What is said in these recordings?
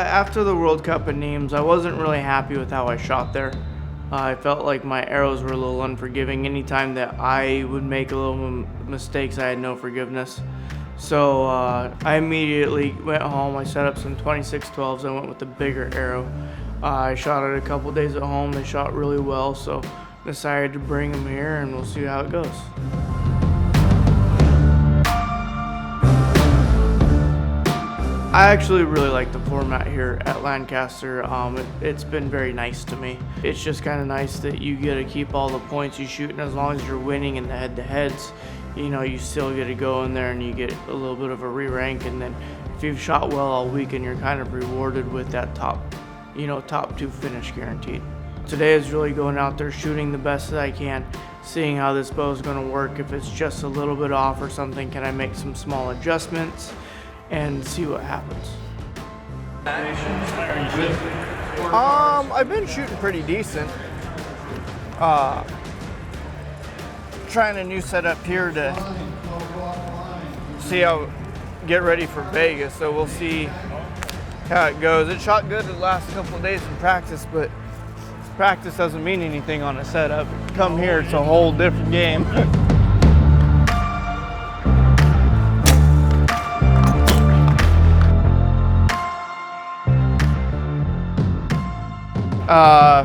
After the World Cup at Nimes, I wasn't really happy with how I shot there. I felt like my arrows were a little unforgiving. Anytime that I would make a little mistakes, I had no forgiveness. So I immediately went home. I set up some 26-12s. I went with the bigger arrow. I shot it a couple days at home. They shot really well, so decided to bring them here, and we'll see how it goes. I actually really like the format here at Lancaster. It's been very nice to me. It's just kind of nice that you get to keep all the points you shoot, and as long as you're winning in the head-to-heads, you know, you still get to go in there and you get a little bit of a re-rank, and then if you've shot well all weekend, you're kind of rewarded with that top 2 finish guaranteed. Today is really going out there shooting the best that I can, seeing how this bow is going to work. If it's just a little bit off or something, can I make some small adjustments and see what happens. I've been shooting pretty decent. Trying a new setup here to see how get ready for Vegas, so we'll see how it goes. It shot good the last couple of days in practice, but practice doesn't mean anything on a setup. Come here, it's a whole different game.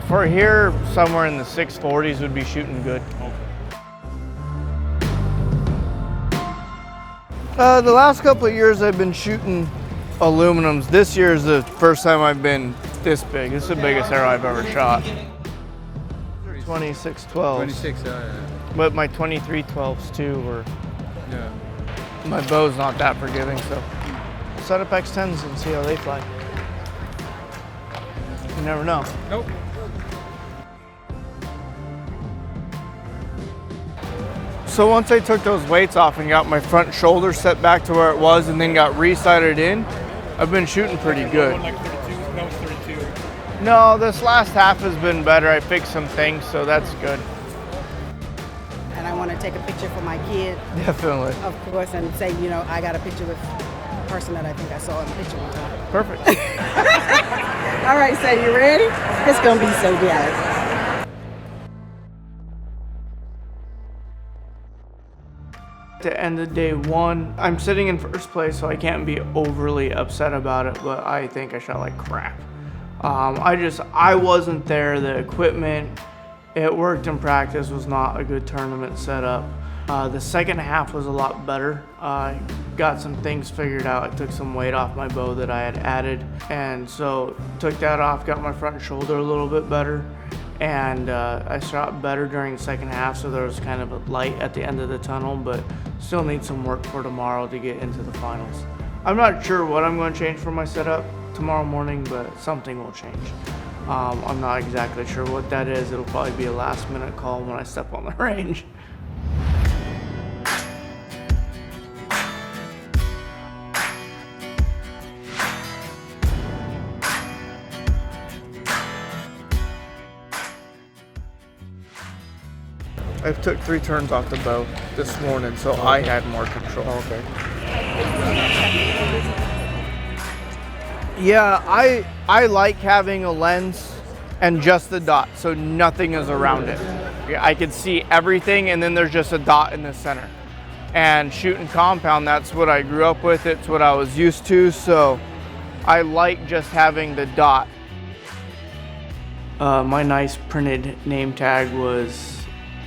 For here, somewhere in the 640s would be shooting good. The last couple of years I've been shooting aluminums. This year is the first time I've been this big. This is the biggest arrow I've ever shot. 26-12s. 26, yeah. But my 23-12s too were, Yeah. my bow's not that forgiving, so set up X10s and see how they fly. You never know. Nope. So once I took those weights off and got my front shoulder set back to where it was and then got re-sighted in, I've been shooting pretty good. Like 32, that was 32. No, this last half has been better. I fixed some things, so that's good. And I want to take a picture for my kid, Definitely. of course, and say, you know, I got a picture with a person that I think I saw in the picture one time. Perfect. All right, so you ready? It's going to be so jealous. To end of day one, I'm sitting in first place, so I can't be overly upset about it, but I think I shot like crap. I wasn't there. The equipment, it worked in practice, was not a good tournament setup. The second half was a lot better. I got some things figured out. I took some weight off my bow that I had added, and so took that off, got my front shoulder a little bit better, and I shot better during the second half, so there was kind of a light at the end of the tunnel, but still need some work for tomorrow to get into the finals. I'm not sure what I'm going to change for my setup tomorrow morning, but something will change. I'm not exactly sure what that is. It'll probably be a last minute call when I step on the range. I took 3 turns off the bow this morning, so I had more control. Okay. Yeah, I like having a lens and just the dot, so nothing is around it. I can see everything, and then there's just a dot in the center. And shooting compound, that's what I grew up with. It's what I was used to, so I like just having the dot. My nice printed name tag was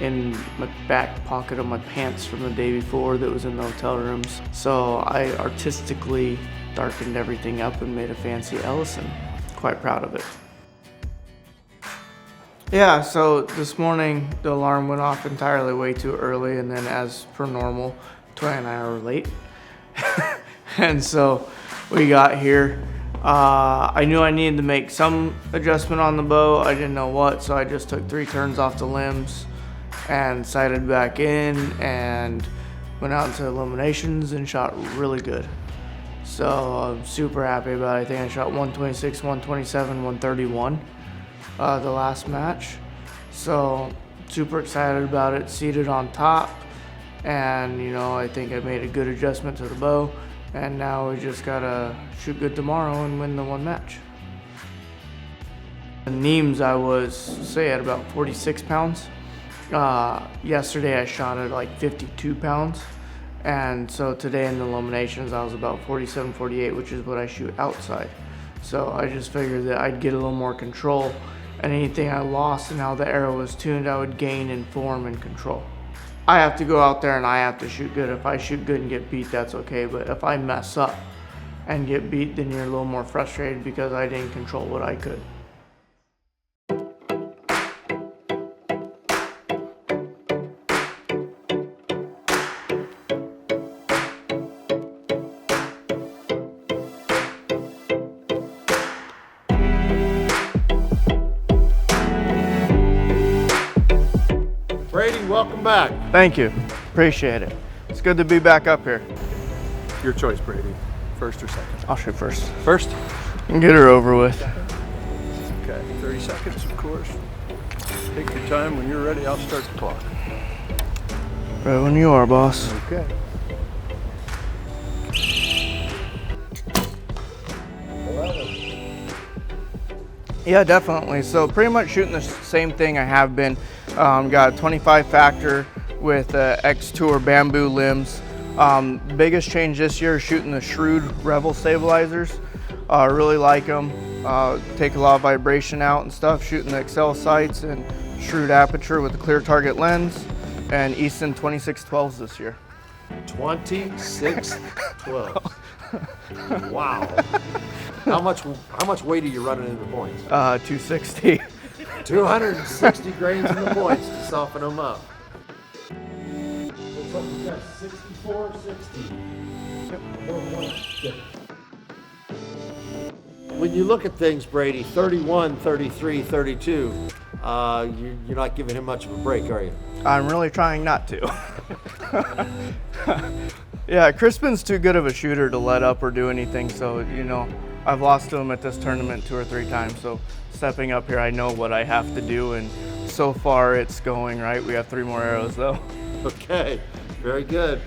in my back pocket of my pants from the day before that was in the hotel rooms. So I artistically darkened everything up and made a fancy Ellison. Quite proud of it. Yeah, so this morning the alarm went off entirely way too early, and then as per normal, 29 hours late. And so we got here. I knew I needed to make some adjustment on the bow. I didn't know what, so I just took 3 turns off the limbs and sighted back in and went out into eliminations and shot really good. So I'm super happy about it. I think I shot 126, 127, 131 the last match. So super excited about it. Seated on top, and you know, I think I made a good adjustment to the bow. And now we just gotta shoot good tomorrow and win the one match. The Neems I was, say, at about 46 pounds. Yesterday I shot at like 52 pounds. And so today in the eliminations I was about 47, 48, which is what I shoot outside. So I just figured that I'd get a little more control, and anything I lost and how the arrow was tuned, I would gain in form and control. I have to go out there and I have to shoot good. If I shoot good and get beat, that's okay. But if I mess up and get beat, then you're a little more frustrated because I didn't control what I could. Brady, welcome back. Thank you. Appreciate it. It's good to be back up here. Your choice, Brady. First or second? I'll shoot first. First? And get her over with. Okay, 30 seconds, of course. Take your time. When you're ready, I'll start the clock. Right when you are, boss. Okay. Yeah, definitely. So pretty much shooting the same thing I have been. Got a 25 factor with X-Tour bamboo limbs. Biggest change this year is shooting the Shrewd Revel stabilizers. Really like them. Take a lot of vibration out and stuff. Shooting the Excel sights and Shrewd aperture with a clear target lens, and Ellison 2612s this year. 26-12. Wow. How much weight are you running in the points? 260. 260 grains in the points to soften them up. Looks like we've got 64, 60. When you look at things, Brady, 31, 33, 32, you're not giving him much of a break, are you? I'm really trying not to. Yeah, Crispin's too good of a shooter to let up or do anything, so, you know, I've lost to him at this tournament 2 or 3 times, so stepping up here, I know what I have to do, and so far it's going right. We have 3 more arrows, though. Okay, very good.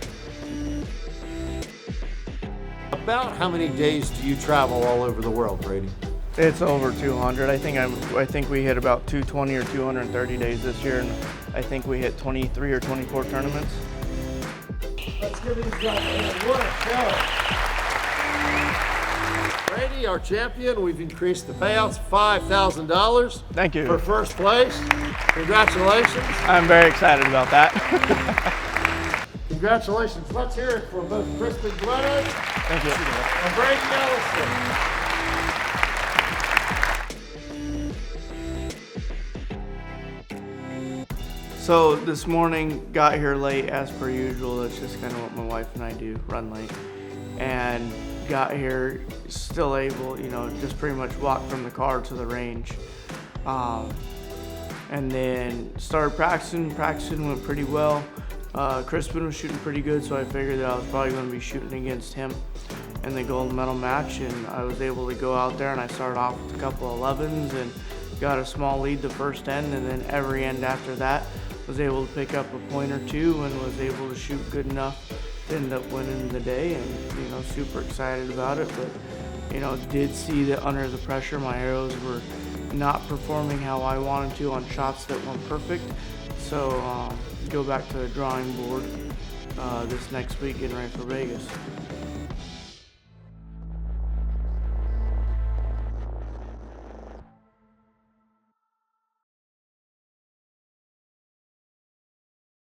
About how many days do you travel all over the world, Brady? It's over 200. I think we hit about 220 or 230 days this year, and I think we hit 23 or 24 tournaments. Let's give these guys a hand. What a show. Brady, our champion, we've increased the payouts $5,000. Thank you. For first place. Congratulations. I'm very excited about that. Congratulations. Let's hear it for both Crispin Glennon Thank you. and Brady Ellison. So this morning, got here late as per usual. That's just kind of what my wife and I do, run late. And got here still able, you know, just pretty much walked from the car to the range. And then started practicing. Practicing went pretty well. Crispin was shooting pretty good, so I figured that I was probably going to be shooting against him in the gold medal match. And I was able to go out there and I started off with a couple of 11s and got a small lead the first end, and then every end after that was able to pick up a point or 2 and was able to shoot good enough to end up winning the day, and, you know, super excited about it. But, you know, did see that under the pressure my arrows were not performing how I wanted to on shots that weren't perfect. So go back to the drawing board this next week, getting ready for Vegas.